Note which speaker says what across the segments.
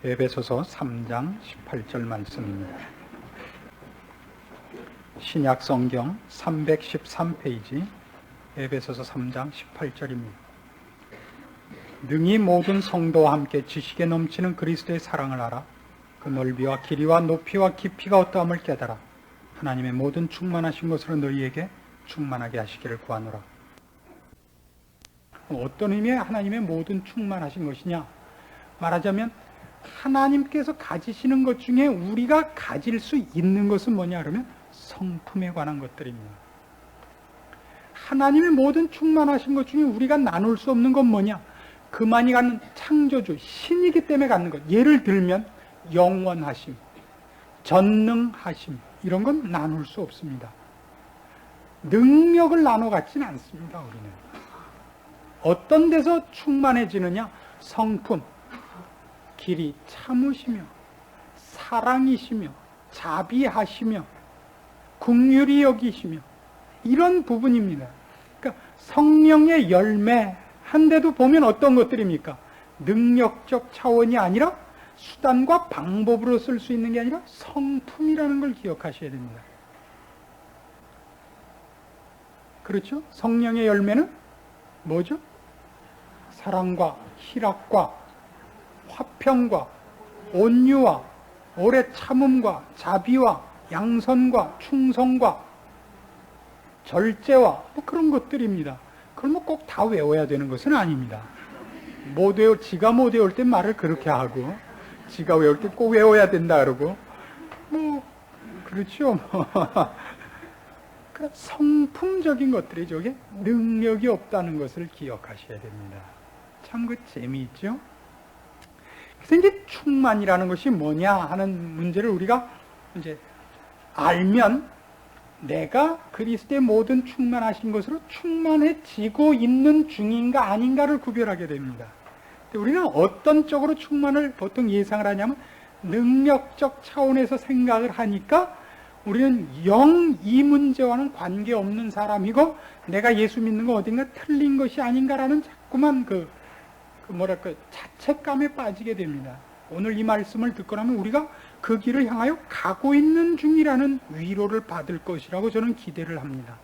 Speaker 1: 에베소서 3장 18절 말씀입니다. 신약 성경 313페이지 에베소서 3장 18절입니다. 능히 모든 성도와 함께 지식에 넘치는 그리스도의 사랑을 알아 그 넓이와 길이와 높이와 깊이가 어떠함을 깨달아 하나님의 모든 충만하신 것으로 너희에게 충만하게 하시기를 구하노라. 어떤 의미의 하나님의 모든 충만하신 것이냐? 말하자면 하나님께서 가지시는 것 중에 우리가 가질 수 있는 것은 뭐냐 그러면 성품에 관한 것들입니다. 하나님의 모든 충만하신 것 중에 우리가 나눌 수 없는 건 뭐냐? 그만이 갖는 창조주, 신이기 때문에 갖는 것. 예를 들면 영원하심, 전능하심 이런 건 나눌 수 없습니다. 능력을 나눠 갖지는 않습니다. 우리는 어떤 데서 충만해지느냐? 성품, 길이 참으시며 사랑이시며 자비하시며 긍휼히 여기시며 이런 부분입니다. 그러니까 성령의 열매 한데도 보면 어떤 것들입니까? 능력적 차원이 아니라 수단과 방법으로 쓸 수 있는 게 아니라 성품이라는 걸 기억하셔야 됩니다. 그렇죠? 성령의 열매는 뭐죠? 사랑과 희락과 화평과 온유와 오래 참음과 자비와 양선과 충성과 절제와 뭐 그런 것들입니다. 그걸 뭐 꼭 다 외워야 되는 것은 아닙니다. 지가 못 외울 땐 말을 그렇게 하고 지가 외울 때 꼭 외워야 된다 그러고 뭐 그렇죠. 그러니까 성품적인 것들이 저게 능력이 없다는 것을 기억하셔야 됩니다. 참 그 재미있죠? 그래서 이제 충만이라는 것이 뭐냐 하는 문제를 우리가 이제 알면 내가 그리스도의 모든 충만하신 것으로 충만해지고 있는 중인가 아닌가를 구별하게 됩니다. 우리는 어떤 쪽으로 충만을 보통 예상을 하냐면 능력적 차원에서 생각을 하니까 우리는 영 이 문제와는 관계없는 사람이고 내가 예수 믿는 거 어딘가 틀린 것이 아닌가라는 자꾸만 자책감에 빠지게 됩니다. 오늘 이 말씀을 듣고 나면 우리가 그 길을 향하여 가고 있는 중이라는 위로를 받을 것이라고 저는 기대를 합니다.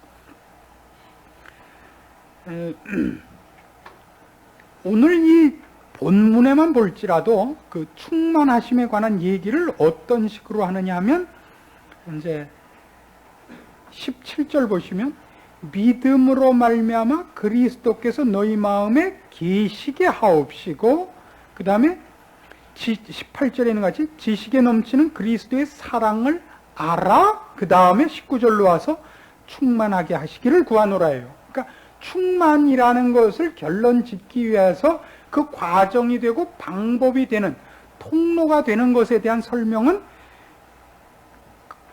Speaker 1: 오늘 이 본문에만 볼지라도 그 충만하심에 관한 얘기를 어떤 식으로 하느냐 하면 이제 17절 보시면 믿음으로 말미암아 그리스도께서 너희 마음에 계시게 하옵시고 그 다음에 18절에 있는 같이 지식에 넘치는 그리스도의 사랑을 알아 그 다음에 19절로 와서 충만하게 하시기를 구하노라예요. 그러니까 충만이라는 것을 결론 짓기 위해서 그 과정이 되고 방법이 되는 통로가 되는 것에 대한 설명은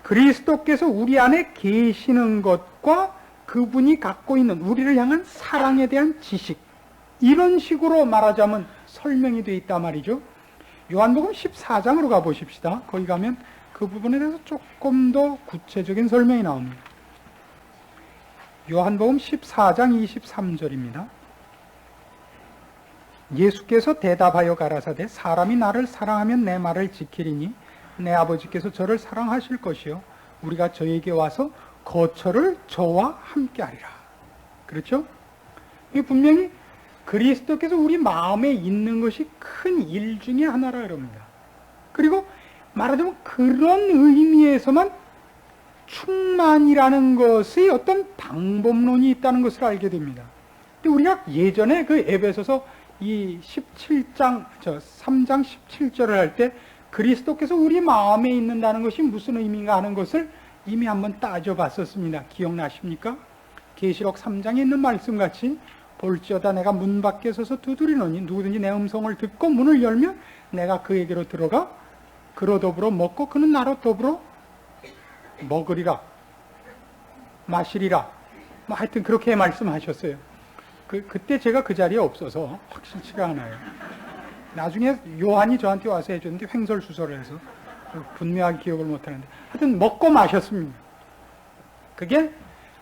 Speaker 1: 그리스도께서 우리 안에 계시는 것과 그분이 갖고 있는 우리를 향한 사랑에 대한 지식 이런 식으로 말하자면 설명이 되어 있단 말이죠. 요한복음 14장으로 가보십시다. 거기 가면 그 부분에 대해서 조금 더 구체적인 설명이 나옵니다. 요한복음 14장 23절입니다. 예수께서 대답하여 가라사대 사람이 나를 사랑하면 내 말을 지키리니 내 아버지께서 저를 사랑하실 것이요 우리가 저에게 와서 거처를 저와 함께하리라. 그렇죠? 이 분명히 그리스도께서 우리 마음에 있는 것이 큰 일 중에 하나라 그럽니다. 그리고 말하자면 그런 의미에서만 충만이라는 것의 어떤 방법론이 있다는 것을 알게 됩니다. 근데 우리가 예전에 그 에베소서 이 3장 17절을 할 때 그리스도께서 우리 마음에 있는다는 것이 무슨 의미인가 하는 것을 이미 한번 따져봤었습니다. 기억나십니까? 계시록 3장에 있는 말씀같이 볼지어다 내가 문 밖에 서서 두드리노니 누구든지 내 음성을 듣고 문을 열면 내가 그에게로 들어가 그로 더불어 먹고 그는 나로 더불어 먹으리라 마시리라 뭐 하여튼 그렇게 말씀하셨어요. 그때 제가 그 자리에 없어서 확실치가 않아요. 나중에 요한이 저한테 와서 해줬는데 횡설수설을 해서 분명하게 기억을 못하는데 하여튼 먹고 마셨습니다. 그게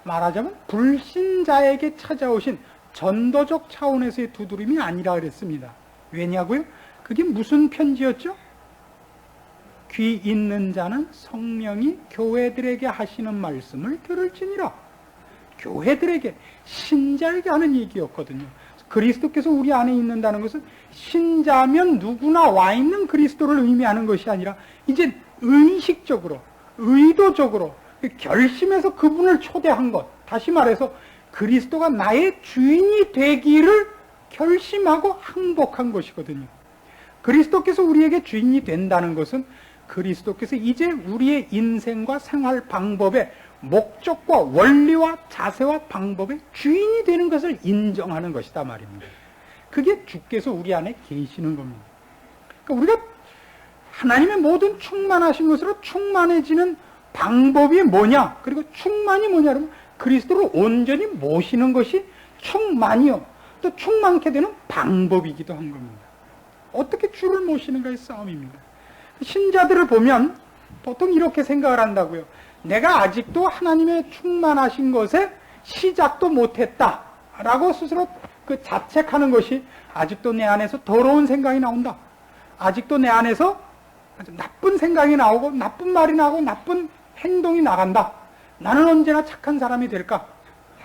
Speaker 1: 말하자면 불신자에게 찾아오신 전도적 차원에서의 두드림이 아니라 그랬습니다. 왜냐고요? 그게 무슨 편지였죠? 귀 있는 자는 성령이 교회들에게 하시는 말씀을 들을지니라. 교회들에게, 신자에게 하는 얘기였거든요. 그리스도께서 우리 안에 있는다는 것은 신자면 누구나 와 있는 그리스도를 의미하는 것이 아니라 이제 의식적으로, 의도적으로 결심해서 그분을 초대한 것. 다시 말해서 그리스도가 나의 주인이 되기를 결심하고 항복한 것이거든요. 그리스도께서 우리에게 주인이 된다는 것은 그리스도께서 이제 우리의 인생과 생활 방법의 목적과 원리와 자세와 방법의 주인이 되는 것을 인정하는 것이다 말입니다. 그게 주께서 우리 안에 계시는 겁니다. 그러니까 우리가 하나님의 모든 충만하신 것으로 충만해지는 방법이 뭐냐, 그리고 충만이 뭐냐 그러면 그리스도를 온전히 모시는 것이 충만이요, 또 충만케 되는 방법이기도 한 겁니다. 어떻게 주를 모시는가의 싸움입니다. 신자들을 보면 보통 이렇게 생각을 한다고요. 내가 아직도 하나님의 충만하신 것에 시작도 못했다라고 스스로 그 자책하는 것이 아직도 내 안에서 더러운 생각이 나온다. 아직도 내 안에서 아주 나쁜 생각이 나오고 나쁜 말이 나오고 나쁜 행동이 나간다. 나는 언제나 착한 사람이 될까?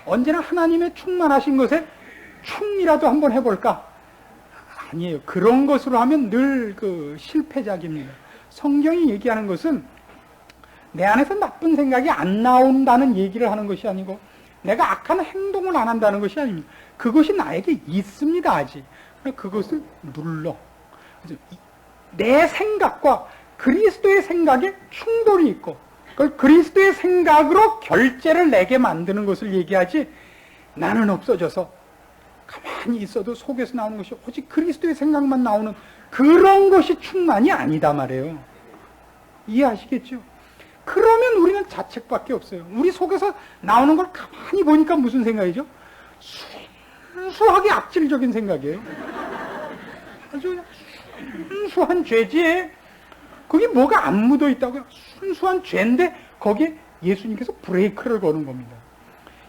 Speaker 1: 언제나 하나님의 충만하신 것에 충이라도 한번 해볼까? 아니에요. 그런 것으로 하면 늘 그 실패작입니다. 성경이 얘기하는 것은 내 안에서 나쁜 생각이 안 나온다는 얘기를 하는 것이 아니고 내가 악한 행동을 안 한다는 것이 아닙니다. 그것이 나에게 있습니다. 아직. 그것을 눌러. 내 생각과 그리스도의 생각에 충돌이 있고 그걸 그리스도의 생각으로 결제를 내게 만드는 것을 얘기하지, 나는 없어져서 가만히 있어도 속에서 나오는 것이 오직 그리스도의 생각만 나오는 그런 것이 충만이 아니다 말이에요. 이해하시겠죠? 그러면 우리는 자책밖에 없어요. 우리 속에서 나오는 걸 가만히 보니까 무슨 생각이죠? 순수하게 악질적인 생각이에요. 아주 순수한 죄지. 거기 뭐가 안 묻어 있다고요? 순수한 죄인데 거기에 예수님께서 브레이크를 거는 겁니다.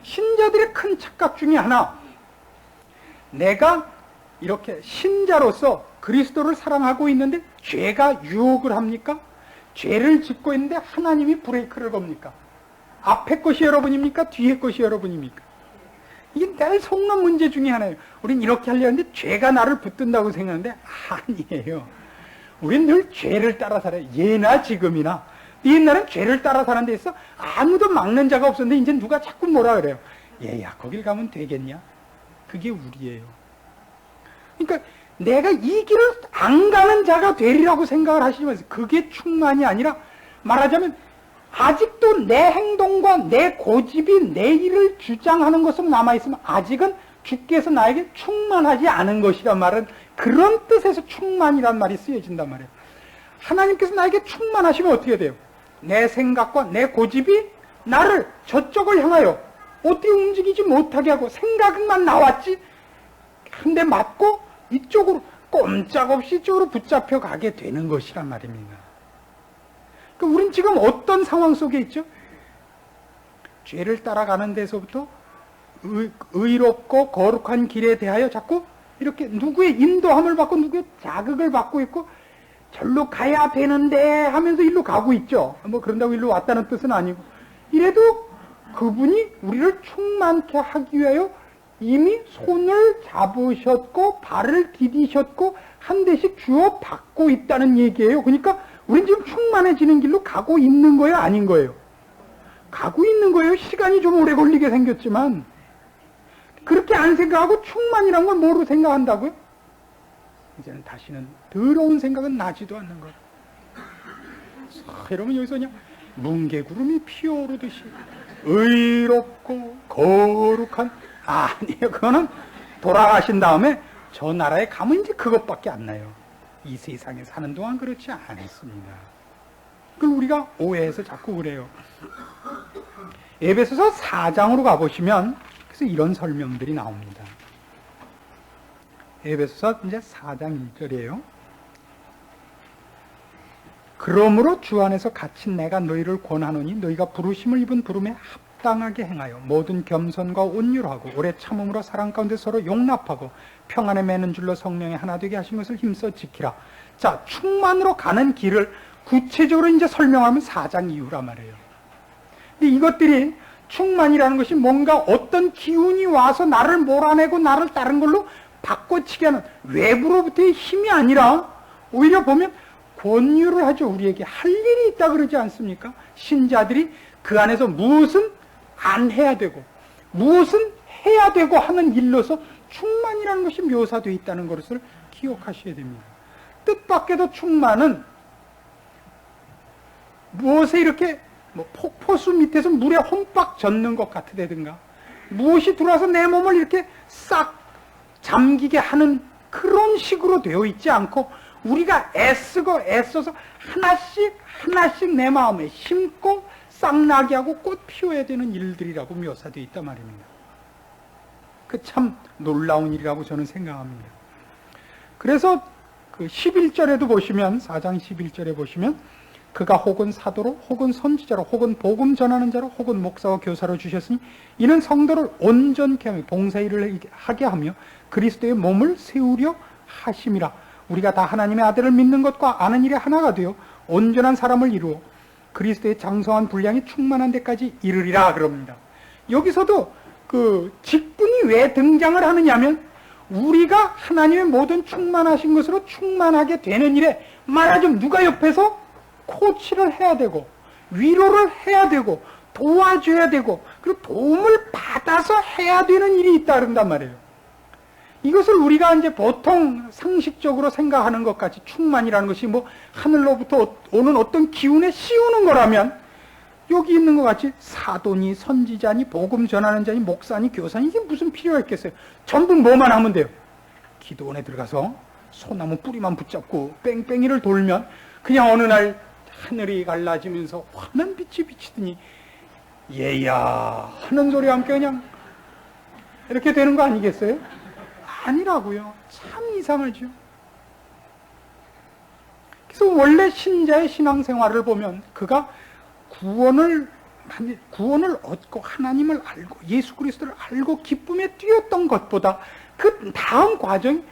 Speaker 1: 신자들의 큰 착각 중에 하나, 내가 이렇게 신자로서 그리스도를 사랑하고 있는데 죄가 유혹을 합니까? 죄를 짓고 있는데 하나님이 브레이크를 겁니까? 앞에 것이 여러분입니까? 뒤에 것이 여러분입니까? 이게 늘 속는 문제 중에 하나예요. 우린 이렇게 하려 하는데 죄가 나를 붙든다고 생각하는데 아니에요. 우린 늘 죄를 따라 살아요. 예나 지금이나. 옛날엔 죄를 따라 사는 데 있어 아무도 막는 자가 없었는데 이제 누가 자꾸 뭐라 그래요. 얘야 거길 가면 되겠냐? 그게 우리예요. 그러니까 내가 이 길을 안 가는 자가 되리라고 생각을 하시면서 그게 충만이 아니라, 말하자면 아직도 내 행동과 내 고집이 내 일을 주장하는 것으로 남아있으면 아직은 주께서 나에게 충만하지 않은 것이란 말은 그런 뜻에서 충만이란 말이 쓰여진단 말이에요. 하나님께서 나에게 충만하시면 어떻게 돼요? 내 생각과 내 고집이 나를 저쪽을 향하여 어떻게 움직이지 못하게 하고 생각만 나왔지 한 대 맞고 이쪽으로 꼼짝없이 이쪽으로 붙잡혀 가게 되는 것이란 말입니다. 그러니까 우린 지금 어떤 상황 속에 있죠? 죄를 따라가는 데서부터 의롭고 거룩한 길에 대하여 자꾸 이렇게 누구의 인도함을 받고 누구의 자극을 받고 있고 절로 가야 되는데 하면서 일로 가고 있죠. 뭐 그런다고 일로 왔다는 뜻은 아니고, 이래도 그분이 우리를 충만케 하기 위하여 이미 손을 잡으셨고 발을 디디셨고 한 대씩 주어 받고 있다는 얘기예요. 그러니까 우린 지금 충만해지는 길로 가고 있는 거예요? 아닌 거예요? 가고 있는 거예요. 시간이 좀 오래 걸리게 생겼지만. 그렇게 안 생각하고 충만이란 걸 뭐로 생각한다고요? 이제는 다시는 더러운 생각은 나지도 않는 것. 여러분 여기서 그냥 뭉게구름이 피어오르듯이 의롭고 거룩한, 아니에요. 그거는 돌아가신 다음에 저 나라에 가면 이제 그것밖에 안 나요. 이 세상에 사는 동안 그렇지 않습니다. 그걸 우리가 오해해서 자꾸 그래요. 에베소서 4장으로 가보시면 그래서 이런 설명들이 나옵니다. 에베소서 이제 4장 1절이에요. 그러므로 주 안에서 갇힌 내가 너희를 권하노니 너희가 부르심을 입은 부름에 합당하게 행하여 모든 겸손과 온유하고 오래 참음으로 사랑 가운데 서로 용납하고 평안에 매는 줄로 성령의 하나 되게 하신 것을 힘써 지키라. 자, 충만으로 가는 길을 구체적으로 이제 설명하면 4장 이후란 말이에요. 근데 이것들이 충만이라는 것이 뭔가 어떤 기운이 와서 나를 몰아내고 나를 다른 걸로 바꿔치게 하는 외부로부터의 힘이 아니라 오히려 보면 권유를 하죠. 우리에게 할 일이 있다 그러지 않습니까? 신자들이 그 안에서 무엇은 안 해야 되고 무엇은 해야 되고 하는 일로서 충만이라는 것이 묘사되어 있다는 것을 기억하셔야 됩니다. 뜻밖에도 충만은 무엇에 이렇게 폭포수 밑에서 물에 홈박 젖는 것 같으다든가 무엇이 들어와서 내 몸을 이렇게 싹 잠기게 하는 그런 식으로 되어 있지 않고 우리가 애쓰고 애써서 하나씩 내 마음에 심고 싹나게 하고 꽃 피워야 되는 일들이라고 묘사되어 있단 말입니다. 그 참 놀라운 일이라고 저는 생각합니다. 그래서 그 11절에도 보시면 4장 11절에 보시면 그가 혹은 사도로 혹은 선지자로 혹은 복음 전하는 자로 혹은 목사와 교사로 주셨으니 이는 성도를 온전케 하며 봉사일을 하게 하며 그리스도의 몸을 세우려 하심이라. 우리가 다 하나님의 아들을 믿는 것과 아는 일에 하나가 되어 온전한 사람을 이루어 그리스도의 장성한 분량이 충만한 데까지 이르리라 그럽니다. 여기서도 그 직분이 왜 등장을 하느냐면 우리가 하나님의 모든 충만하신 것으로 충만하게 되는 일에 말하자면 누가 옆에서 코치를 해야 되고 위로를 해야 되고 도와줘야 되고 그리고 도움을 받아서 해야 되는 일이 있다 그런단 말이에요. 이것을 우리가 이제 보통 상식적으로 생각하는 것 같이 충만이라는 것이 뭐 하늘로부터 오는 어떤 기운에 씌우는 거라면 여기 있는 것 같이 사도니 선지자니 복음 전하는 자니 목사니 교사니 이게 무슨 필요가 있겠어요. 전부 뭐만 하면 돼요. 기도원에 들어가서 소나무 뿌리만 붙잡고 뺑뺑이를 돌면 그냥 어느 날 하늘이 갈라지면서 환한 빛이 비치더니 얘야 하는 소리와 함께 그냥 이렇게 되는 거 아니겠어요? 아니라고요. 참 이상하죠. 그래서 원래 신자의 신앙생활을 보면 그가 구원을 얻고 하나님을 알고 예수 그리스도를 알고 기쁨에 뛰었던 것보다 그 다음 과정이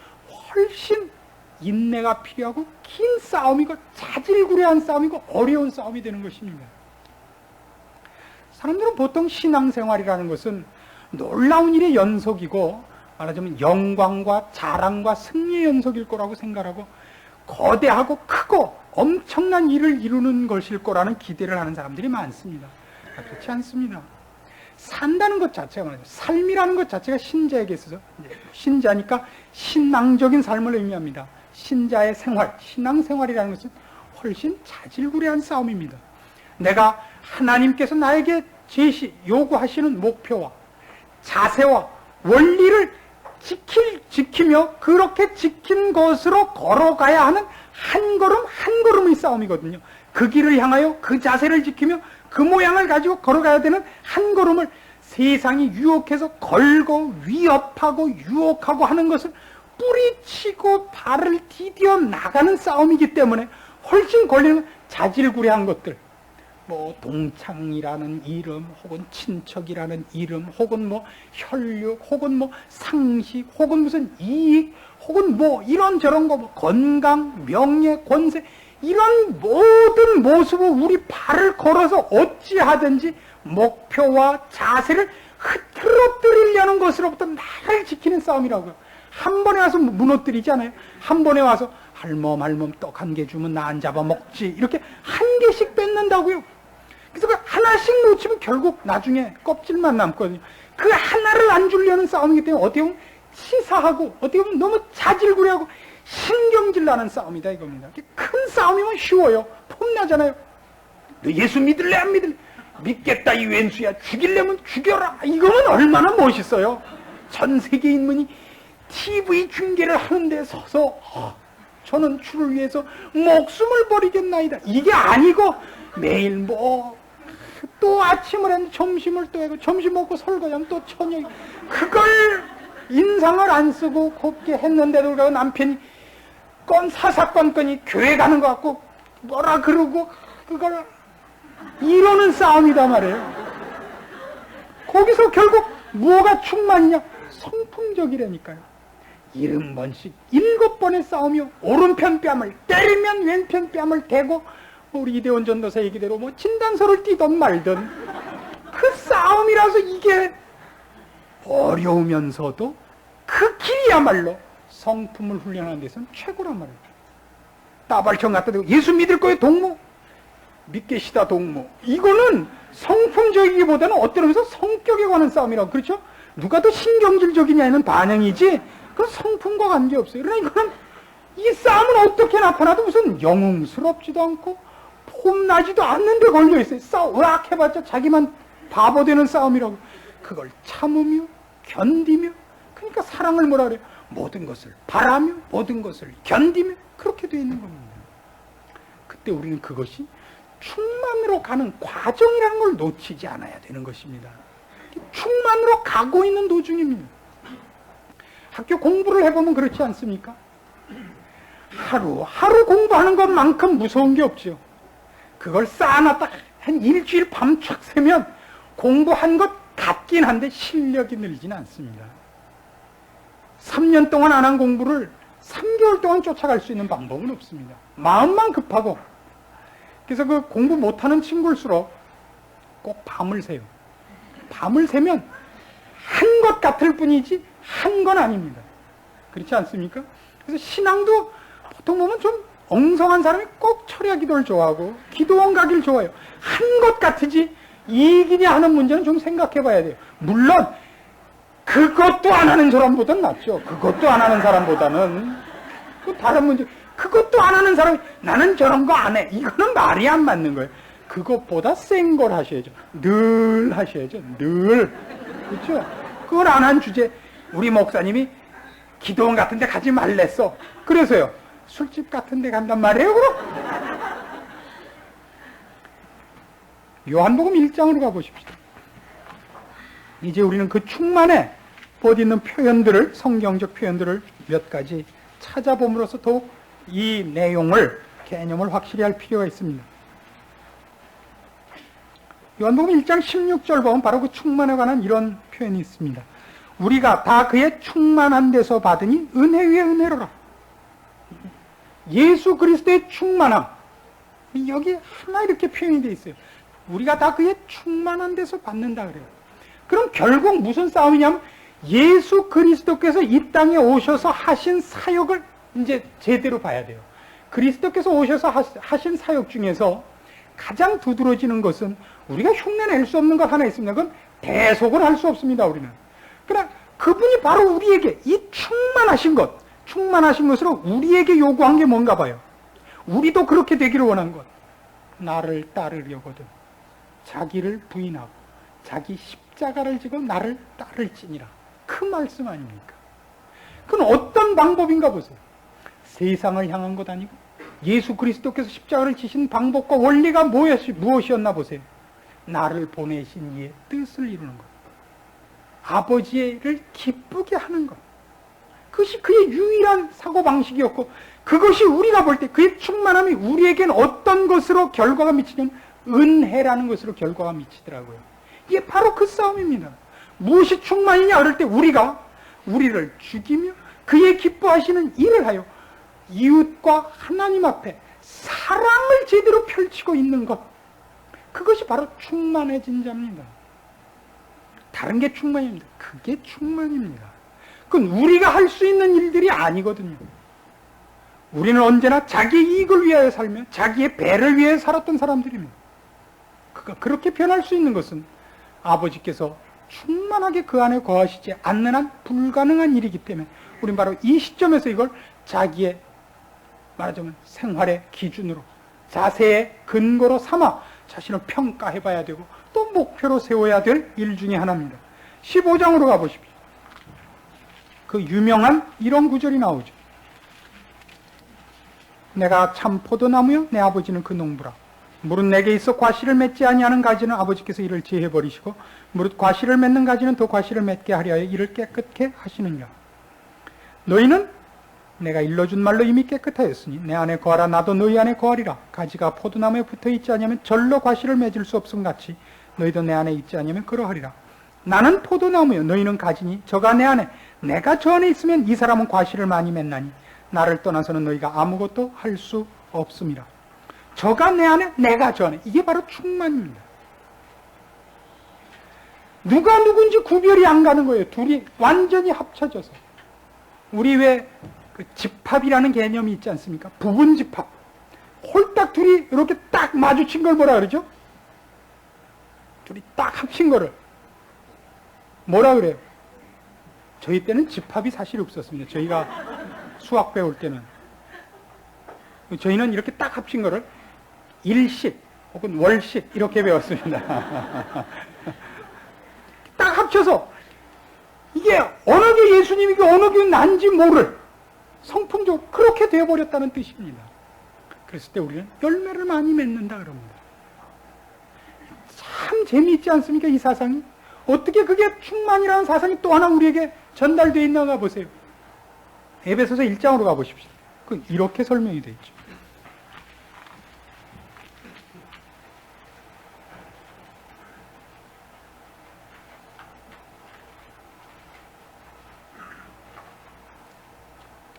Speaker 1: 훨씬 인내가 필요하고 긴 싸움이고 자질구레한 싸움이고 어려운 싸움이 되는 것입니다. 사람들은 보통 신앙생활이라는 것은 놀라운 일의 연속이고 말하자면 영광과 자랑과 승리의 연속일 거라고 생각하고 거대하고 크고 엄청난 일을 이루는 것일 거라는 기대를 하는 사람들이 많습니다. 그렇지 않습니다. 산다는 것 자체가 말이죠. 삶이라는 것 자체가 신자에게 있어서 신자니까 신앙적인 삶을 의미합니다. 신자의 생활, 신앙생활이라는 것은 훨씬 자질구레한 싸움입니다. 내가 하나님께서 나에게 요구하시는 목표와 자세와 원리를 지키며 그렇게 지킨 것으로 걸어가야 하는 한 걸음 한 걸음의 싸움이거든요. 그 길을 향하여 그 자세를 지키며 그 모양을 가지고 걸어가야 되는 한 걸음을 세상이 유혹해서 걸고 위협하고 유혹하고 하는 것을 뿌리치고 발을 디뎌 나가는 싸움이기 때문에 훨씬 걸리는 자질구레한 것들, 뭐 동창이라는 이름, 혹은 친척이라는 이름, 혹은 뭐 혈육, 혹은 뭐 상식, 혹은 무슨 이익, 혹은 뭐 이런저런 거, 뭐 건강, 명예, 권세, 이런 모든 모습을 우리 발을 걸어서 어찌하든지 목표와 자세를 흐트러뜨리려는 것으로부터 나를 지키는 싸움이라고요. 한 번에 와서 무너뜨리지 않아요. 한 번에 와서 할멈 떡 한 개 주면 나 안 잡아먹지 이렇게 한 개씩 뺏는다고요. 그래서 그 하나씩 놓치면 결국 나중에 껍질만 남거든요. 그 하나를 안 주려는 싸움이기 때문에 어떻게 보면 치사하고 어떻게 보면 너무 자질구레하고 신경질 나는 싸움이다 이겁니다. 큰 싸움이면 쉬워요. 폼나잖아요. 너 예수 믿을래 안 믿을래? 믿겠다 이 왼수야. 죽이려면 죽여라. 이거는 얼마나 멋있어요. 전 세계 인문이 TV 중계를 하는 데 서서 저는 주를 위해서 목숨을 버리겠나이다. 이게 아니고 매일 뭐 또 아침을 했는데 점심을 또 하고 점심 먹고 설거지하면 또 저녁 그걸 인상을 안 쓰고 곱게 했는데도 불구하고 남편이 사사건건이 교회 가는 것 같고 뭐라 그러고 그걸 이러는 싸움이다 말이에요. 거기서 결국 뭐가 충만이냐? 성품적이라니까요. 70번씩 7번의 싸움이요. 오른편 뺨을 때리면 왼편 뺨을 대고 우리 이대원 전도사 얘기대로 뭐 진단서를 띄던 말든 그 싸움이라서 이게 어려우면서도 그 길이야말로 성품을 훈련하는 데서는 최고란 말이에요. 따발총 갖다 대고 예수 믿을 거예요 동무? 믿겠시다 동무. 이거는 성품적이기보다는 어떤 의미에서 성격에 관한 싸움이라고. 그렇죠? 누가 더 신경질적이냐는 반영이지 그건 성품과 관계없어요. 그러나 이거는 이 싸움은 어떻게 나타나도 무슨 영웅스럽지도 않고 폼나지도 않는데 걸려있어요. 으악 해봤자 자기만 바보 되는 싸움이라고. 그걸 참으며 견디며, 그러니까 사랑을 뭐라 그래요? 모든 것을 바라며 모든 것을 견디며 그렇게 되어 있는 겁니다. 그때 우리는 그것이 충만으로 가는 과정이라는 걸 놓치지 않아야 되는 것입니다. 충만으로 가고 있는 도중입니다. 학교 공부를 해보면 그렇지 않습니까? 하루 공부하는 것만큼 무서운 게 없죠. 그걸 쌓아놨다 한 일주일 밤쫙 새면 공부한 것 같긴 한데 실력이 늘지는 않습니다. 3년 동안 안 한 공부를 3개월 동안 쫓아갈 수 있는 방법은 없습니다. 마음만 급하고. 그래서 그 공부 못하는 친구일수록 꼭 밤을 새요. 밤을 새면 한 것 같을 뿐이지 한 건 아닙니다. 그렇지 않습니까? 그래서 신앙도 보통 보면 좀 엉성한 사람이 꼭 철야 기도를 좋아하고 기도원 가기를 좋아해요. 한 것 같으지 이기냐 하는 문제는 좀 생각해 봐야 돼요. 물론 그것도 안 하는 사람보다는 낫죠. 그것도 안 하는 사람보다는. 그 다른 문제. 그것도 안 하는 사람이 나는 저런 거 안 해. 이거는 말이 안 맞는 거예요. 그것보다 센 걸 하셔야죠. 늘 하셔야죠. 늘. 그렇죠? 그걸 안 한 주제. 우리 목사님이 기도원 같은 데 가지 말랬어. 그래서요. 술집 같은 데 간단 말이에요, 그럼? 요한복음 1장으로 가보십시오. 이제 우리는 그 충만에 못 있는 표현들을, 성경적 표현들을 몇 가지 찾아봄으로써 더욱 이 내용을, 개념을 확실히 할 필요가 있습니다. 요한복음 1장 16절 보면 바로 그 충만에 관한 이런 표현이 있습니다. 우리가 다 그의 충만한 데서 받으니 은혜 위에 은혜로라. 예수 그리스도의 충만함. 여기 하나 이렇게 표현이 되어 있어요. 우리가 다 그의 충만한 데서 받는다 그래요. 그럼 결국 무슨 싸움이냐면 예수 그리스도께서 이 땅에 오셔서 하신 사역을 이제 제대로 봐야 돼요. 그리스도께서 오셔서 하신 사역 중에서 가장 두드러지는 것은 우리가 흉내낼 수 없는 것 하나 있습니다. 그건 대속을 할 수 없습니다, 우리는. 그러나 그분이 바로 우리에게 이 충만하신 것으로 우리에게 요구한 게 뭔가 봐요. 우리도 그렇게 되기를 원한 것. 나를 따르려거든 자기를 부인하고 자기 십자가를 지고 나를 따를지니라. 그 말씀 아닙니까? 그건 어떤 방법인가 보세요. 세상을 향한 것 아니고 예수 그리스도께서 십자가를 지신 방법과 원리가 무엇이었나 보세요. 나를 보내신 이의 뜻을 이루는 것. 아버지를 기쁘게 하는 것. 그것이 그의 유일한 사고방식이었고 그것이 우리가 볼 때 그의 충만함이 우리에겐 어떤 것으로 결과가 미치냐면 은혜라는 것으로 결과가 미치더라고요. 이게 바로 그 싸움입니다. 무엇이 충만이냐 그럴 때 우리를 죽이며 그의 기뻐하시는 일을 하여 이웃과 하나님 앞에 사랑을 제대로 펼치고 있는 것. 그것이 바로 충만해진 자입니다. 다른 게 충만입니다. 그게 충만입니다. 그건 우리가 할 수 있는 일들이 아니거든요. 우리는 언제나 자기 이익을 위하여 살며 자기의 배를 위해 살았던 사람들입니다. 그렇게 변할 수 있는 것은 아버지께서 충만하게 그 안에 거하시지 않는 한 불가능한 일이기 때문에 우리는 바로 이 시점에서 이걸 자기의 말하자면 생활의 기준으로 자세의 근거로 삼아 자신을 평가해 봐야 되고 또 목표로 세워야 될 일 중에 하나입니다. 15장으로 가보십시오. 그 유명한 이런 구절이 나오죠. 내가 참 포도나무요 내 아버지는 그 농부라. 무릇 내게 있어 과실을 맺지 아니하는 가지는 아버지께서 이를 제해 버리시고 무릇 과실을 맺는 가지는 더 과실을 맺게 하려 하여 이를 깨끗게 하시느니라. 너희는 내가 일러준 말로 이미 깨끗하였으니 내 안에 거하라 나도 너희 안에 거하리라. 가지가 포도나무에 붙어있지 않으면 절로 과실을 맺을 수 없음 같이 너희도 내 안에 있지 않으면 그러하리라. 나는 포도나무요 너희는 가지니 저가 내 안에 내가 저 안에 있으면 이 사람은 과실을 많이 맺나니 나를 떠나서는 너희가 아무것도 할 수 없음이라. 저가 내 안에, 내가 저 안에. 이게 바로 충만입니다. 누가 누군지 구별이 안 가는 거예요. 둘이 완전히 합쳐져서. 우리 왜 그 집합이라는 개념이 있지 않습니까? 부분 집합. 홀딱 둘이 이렇게 딱 마주친 걸 뭐라 그러죠? 둘이 딱 합친 거를 뭐라 그래요? 저희 때는 집합이 사실 없었습니다. 저희가 수학 배울 때는. 저희는 이렇게 딱 합친 거를 일식 혹은 월식 이렇게 배웠습니다. 딱 합쳐서 이게 어느 게 예수님이고 어느 게 난지 모를 성품적으로 그렇게 되어버렸다는 뜻입니다. 그랬을 때 우리는 열매를 많이 맺는다 그럽니다. 참 재미있지 않습니까? 이 사상이. 어떻게 그게 충만이라는 사상이 또 하나 우리에게 전달되어 있나 보세요. 에베소서 1장으로 가보십시오. 이렇게 설명이 되어 있죠.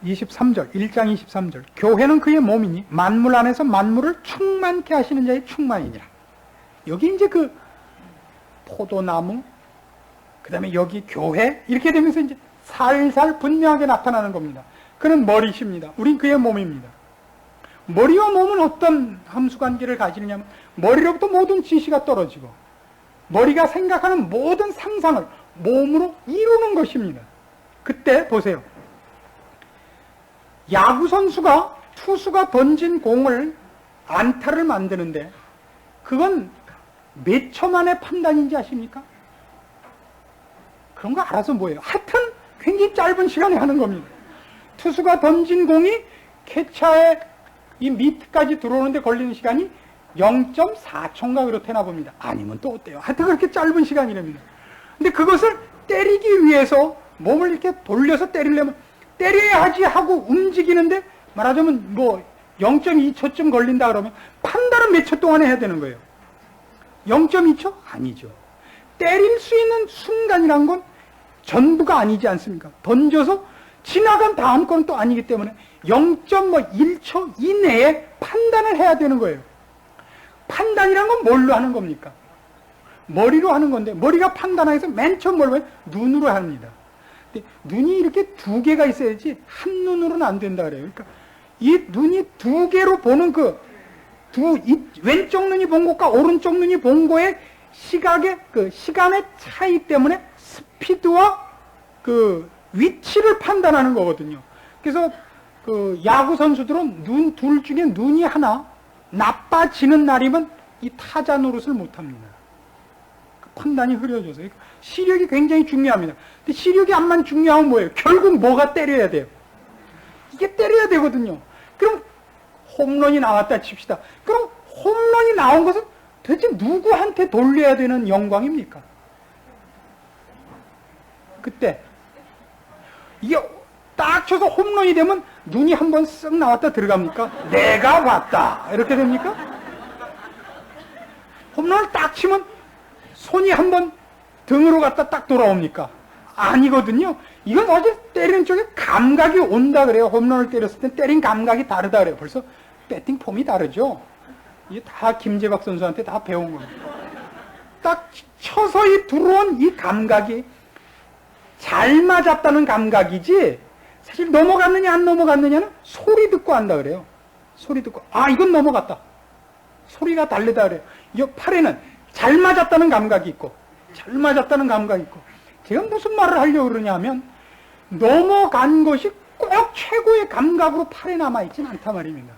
Speaker 1: (23절) 1장 23절 교회는 그의 몸이니 만물 안에서 만물을 충만케 하시는 자의 충만이니라. 여기 이제 그 포도나무, 그 다음에 여기 교회, 이렇게 되면서 이제 살살 분명하게 나타나는 겁니다. 그는 머리십니다. 우린 그의 몸입니다. 머리와 몸은 어떤 함수관계를 가지느냐면, 머리로부터 모든 지시가 떨어지고, 머리가 생각하는 모든 상상을 몸으로 이루는 것입니다. 그때 보세요. 야구선수가, 투수가 던진 공을 안타를 만드는데, 그건 몇 초 만에 판단인지 아십니까? 그런 거 알아서 뭐예요? 하여튼 굉장히 짧은 시간에 하는 겁니다. 투수가 던진 공이 캐쳐의 이 밑까지 들어오는데 걸리는 시간이 0.4초인가 그렇다나 봅니다. 아니면 또 어때요? 하여튼 그렇게 짧은 시간이랍니다. 근데 그것을 때리기 위해서 몸을 이렇게 돌려서 때리려면 때려야 하지 하고 움직이는데 말하자면 뭐 0.2초쯤 걸린다 그러면 판단은 몇 초 동안에 해야 되는 거예요? 0.2초? 아니죠. 때릴 수 있는 순간이란 건 전부가 아니지 않습니까? 던져서 지나간 다음 건 또 아니기 때문에 0.1초 이내에 판단을 해야 되는 거예요. 판단이란 건 뭘로 하는 겁니까? 머리로 하는 건데, 머리가 판단해서 맨 처음 뭘로 해요? 눈으로 합니다. 근데 눈이 이렇게 두 개가 있어야지 한 눈으로는 안 된다 그래요. 그러니까 이 눈이 두 개로 보는 왼쪽 눈이 본 것과 오른쪽 눈이 본 거의 시각의 시간의 차이 때문에 스피드와 위치를 판단하는 거거든요. 그래서 야구 선수들은 눈 둘 중에 눈이 하나 나빠지는 날이면 이 타자 노릇을 못 합니다. 판단이 흐려져서. 그러니까 시력이 굉장히 중요합니다. 근데 시력이 암만 중요하면 뭐예요? 결국 뭐가 때려야 돼요? 이게 때려야 되거든요. 그럼 홈런이 나왔다 칩시다. 그럼 홈런이 나온 것은 도대체 누구한테 돌려야 되는 영광입니까? 그때 이게 딱 쳐서 홈런이 되면 눈이 한번 쓱 나왔다 들어갑니까? 내가 봤다 이렇게 됩니까? 홈런을 딱 치면 손이 한번 등으로 갔다 딱 돌아옵니까? 아니거든요. 이건 사실 때리는 쪽에 감각이 온다 그래요. 홈런을 때렸을 때 때린 감각이 다르다 그래요. 벌써 배팅 폼이 다르죠. 이게 다 김재박 선수한테 다 배운 겁니다. 딱 쳐서 들어온 이 감각이 잘 맞았다는 감각이지, 사실 넘어갔느냐 안 넘어갔느냐는 소리 듣고 안다 그래요. 소리 듣고 이건 넘어갔다. 소리가 다르다 그래요. 이 팔에는 잘 맞았다는 감각이 있고 잘 맞았다는 감각이 있고, 제가 무슨 말을 하려고 그러냐면 넘어간 것이 꼭 최고의 감각으로 팔에 남아있지는 않단 말입니다.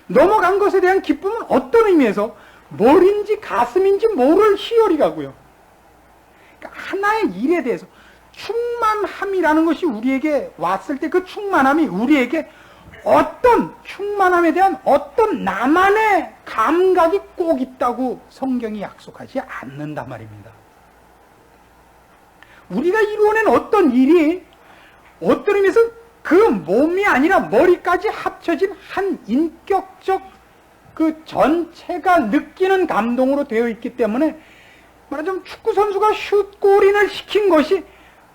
Speaker 1: 넘어간 것에 대한 기쁨은 어떤 의미에서 머리인지 가슴인지 모를 희열이 가고요. 그러니까 하나의 일에 대해서 충만함이라는 것이 우리에게 왔을 때 그 충만함이 우리에게 어떤 충만함에 대한 어떤 나만의 감각이 꼭 있다고 성경이 약속하지 않는단 말입니다. 우리가 이루어낸 어떤 일이 어떤 의미에서 그 몸이 아니라 머리까지 합쳐진 한 인격적 그 전체가 느끼는 감동으로 되어 있기 때문에, 말하자면 축구선수가 슛골인을 시킨 것이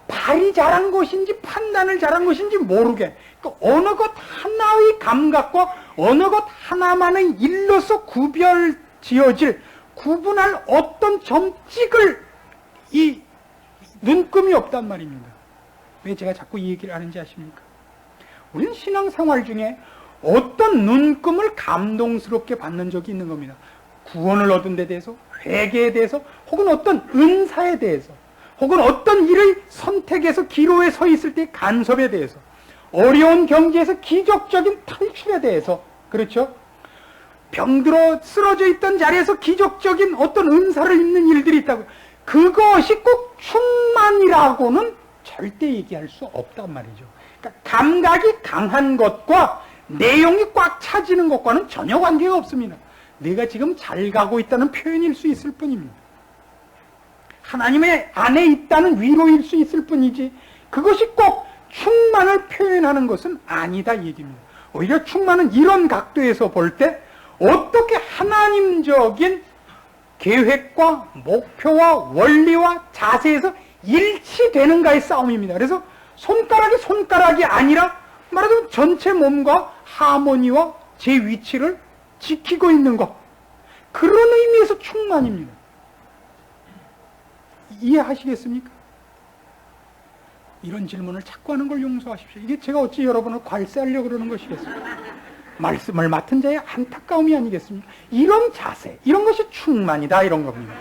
Speaker 1: 발이 잘한 것인지 판단을 잘한 것인지 모르게 어느 것 하나의 감각과 어느 것 하나만의 일로서 구별 지어질, 구분할 어떤 점찍을 이 눈금이 없단 말입니다. 왜 제가 자꾸 이 얘기를 하는지 아십니까? 우리는 신앙생활 중에 어떤 눈금을 감동스럽게 받는 적이 있는 겁니다. 구원을 얻은 데 대해서, 회개에 대해서, 혹은 어떤 은사에 대해서, 혹은 어떤 일의 선택에서 기로에 서 있을 때의 간섭에 대해서, 어려운 경지에서 기적적인 탈출에 대해서, 그렇죠? 병들어 쓰러져 있던 자리에서 기적적인 어떤 은사를 입는 일들이 있다고. 그것이 꼭 충만이라고는 절대 얘기할 수 없단 말이죠. 그러니까 감각이 강한 것과 내용이 꽉 차지는 것과는 전혀 관계가 없습니다. 내가 지금 잘 가고 있다는 표현일 수 있을 뿐입니다. 하나님의 안에 있다는 위로일 수 있을 뿐이지 그것이 꼭 충만을 표현하는 것은 아니다 이 얘기입니다. 오히려 충만은 이런 각도에서 볼 때 어떻게 하나님적인 계획과 목표와 원리와 자세에서 일치되는가의 싸움입니다. 그래서 손가락이 아니라 말하자면 전체 몸과 하모니와 제 위치를 지키고 있는 것, 그런 의미에서 충만입니다. 이해하시겠습니까? 이런 질문을 자꾸 하는 걸 용서하십시오. 이게 제가 어찌 여러분을 괄세하려고 그러는 것이겠습니까? 말씀을 맡은 자의 안타까움이 아니겠습니까? 이런 자세, 이런 것이 충만이다 이런 겁니다.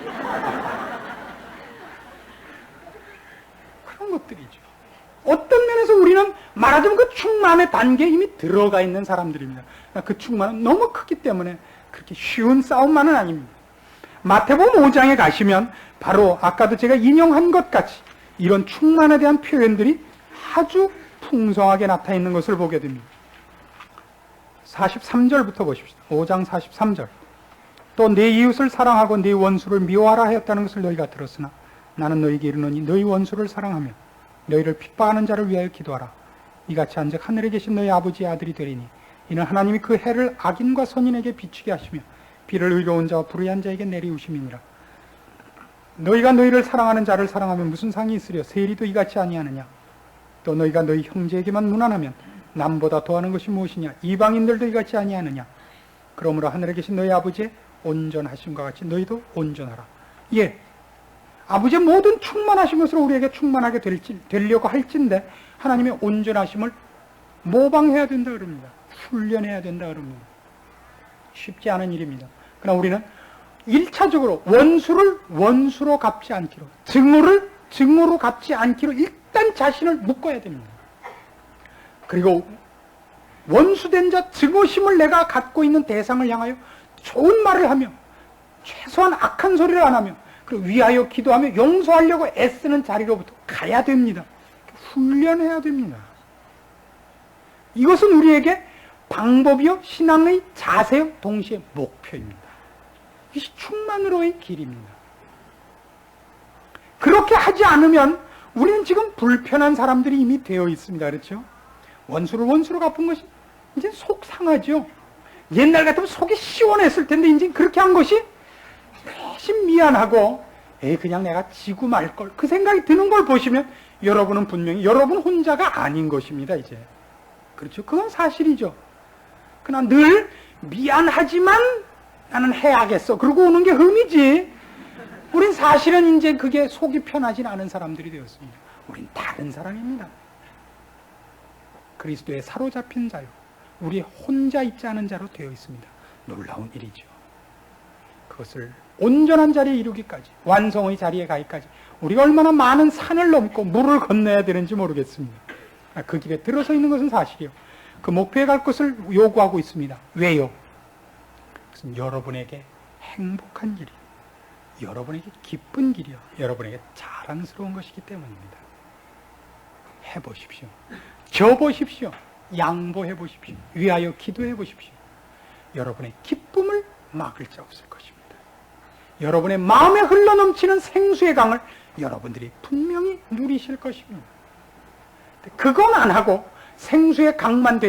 Speaker 1: 그런 것들이죠. 어떤 면에서 우리는 말하자면 그 충만의 단계에 이미 들어가 있는 사람들입니다. 그 충만은 너무 크기 때문에 그렇게 쉬운 싸움만은 아닙니다. 마태복음 5장에 가시면 바로 아까도 제가 인용한 것 같이 이런 충만에 대한 표현들이 아주 풍성하게 나타나 있는 것을 보게 됩니다. 43절부터 보십시오. 5장 43절. 또 내 이웃을 사랑하고 내 원수를 미워하라 하였다는 것을 너희가 들었으나 나는 너희에게 이르노니 너희 원수를 사랑하며 너희를 핍박하는 자를 위하여 기도하라. 이같이 한즉 하늘에 계신 너희 아버지의 아들이 되리니 이는 하나님이 그 해를 악인과 선인에게 비추게 하시며 비를 의로운 자와 불의한 자에게 내리우심이니라. 너희가 너희를 사랑하는 자를 사랑하면 무슨 상이 있으랴? 세리도 이같이 아니하느냐? 또 너희가 너희 형제에게만 무난하면 남보다 더하는 것이 무엇이냐? 이방인들도 이같이 아니하느냐? 그러므로 하늘에 계신 너희 아버지의 온전하심과 같이 너희도 온전하라. 예, 아버지의 모든 충만하신 것으로 우리에게 충만하게 되려고 할진데 하나님의 온전하심을 모방해야 된다 그럽니다. 훈련해야 된다 그럽니다. 쉽지 않은 일입니다. 그러나 우리는 1차적으로 원수를 원수로 갚지 않기로, 증오를 증오로 갚지 않기로 일단 자신을 묶어야 됩니다. 그리고 원수된 자, 증오심을 내가 갖고 있는 대상을 향하여 좋은 말을 하며 최소한 악한 소리를 안 하며 그리고 위하여 기도하며 용서하려고 애쓰는 자리로부터 가야 됩니다. 훈련해야 됩니다. 이것은 우리에게 방법이요 신앙의 자세요 동시에 목표입니다. 이것이 충만으로의 길입니다. 그렇게 하지 않으면 우리는 지금 불편한 사람들이 이미 되어 있습니다. 그렇죠? 원수를 원수로 갚은 것이 이제 속 상하죠. 옛날 같으면 속이 시원했을 텐데 이제 그렇게 한 것이 대신 미안하고 그냥 내가 지고 말걸 그 생각이 드는 걸 보시면 여러분은 분명히 여러분 혼자가 아닌 것입니다. 이제 그렇죠? 그건 사실이죠. 그러나 늘 미안하지만 나는 해야겠어 그러고 오는 게 흠이지. 우린 사실은 이제 그게 속이 편하진 않은 사람들이 되었습니다. 우린 다른 사람입니다. 그리스도에 사로잡힌 자요, 우리 혼자 있지 않은 자로 되어 있습니다. 놀라운 일이죠. 그것을 온전한 자리에 이루기까지, 완성의 자리에 가기까지 우리가 얼마나 많은 산을 넘고 물을 건너야 되는지 모르겠습니다. 그 길에 들어서 있는 것은 사실이요. 그 목표에 갈 것을 요구하고 있습니다. 왜요? 그것은 여러분에게 행복한 길이요, 여러분에게 기쁜 길이요, 여러분에게 자랑스러운 것이기 때문입니다. 해보십시오. 져보십시오. 양보해보십시오. 위하여 기도해보십시오. 여러분의 기쁨을 막을 자 없을 것입니다. 여러분의 마음에 흘러넘치는 생수의 강을 여러분들이 분명히 누리실 것입니다. 그건 안 하고 생수의 강만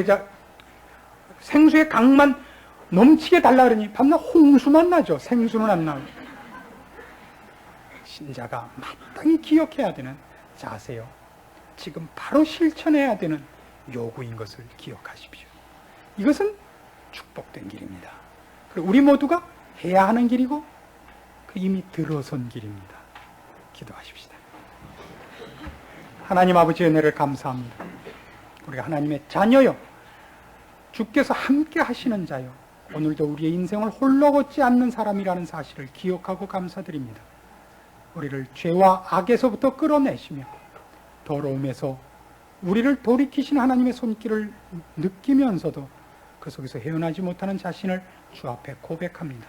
Speaker 1: 넘치게 달라 그러니 밤낮 홍수만 나죠. 생수는 안 나오죠. 신자가 마땅히 기억해야 되는 자세요, 지금 바로 실천해야 되는 요구인 것을 기억하십시오. 이것은 축복된 길입니다. 그리고 우리 모두가 해야 하는 길이고 그 이미 들어선 길입니다. 기도하십시다. 하나님 아버지의 은혜를 감사합니다. 우리가 하나님의 자녀요, 주께서 함께 하시는 자요, 오늘도 우리의 인생을 홀로 걷지 않는 사람이라는 사실을 기억하고 감사드립니다. 우리를 죄와 악에서부터 끌어내시며 더러움에서 우리를 돌이키신 하나님의 손길을 느끼면서도 그 속에서 헤어나지 못하는 자신을 주 앞에 고백합니다.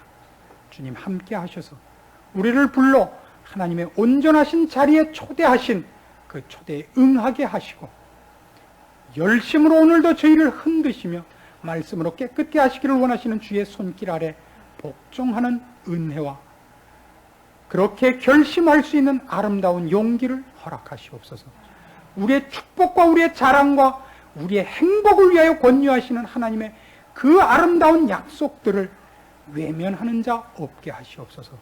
Speaker 1: 주님 함께 하셔서 우리를 불러 하나님의 온전하신 자리에 초대하신 그 초대에 응하게 하시고 열심으로 오늘도 저희를 흔드시며 말씀으로 깨끗게 하시기를 원하시는 주의 손길 아래 복종하는 은혜와 그렇게 결심할 수 있는 아름다운 용기를 허락하시옵소서. 우리의 축복과 우리의 자랑과 우리의 행복을 위하여 권유하시는 하나님의 그 아름다운 약속들을 외면하는 자 없게 하시옵소서.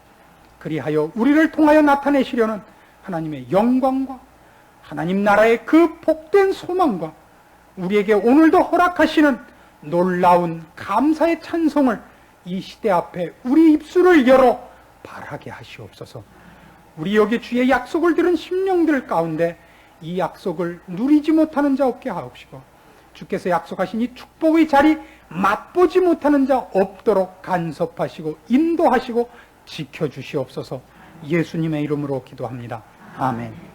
Speaker 1: 그리하여 우리를 통하여 나타내시려는 하나님의 영광과 하나님 나라의 그 복된 소망과 우리에게 오늘도 허락하시는 놀라운 감사의 찬송을 이 시대 앞에 우리 입술을 열어 발하게 하시옵소서. 우리 여기 주의 약속을 들은 심령들 가운데 이 약속을 누리지 못하는 자 없게 하옵시고 주께서 약속하신 이 축복의 자리 맛보지 못하는 자 없도록 간섭하시고 인도하시고 지켜주시옵소서. 예수님의 이름으로 기도합니다. 아멘.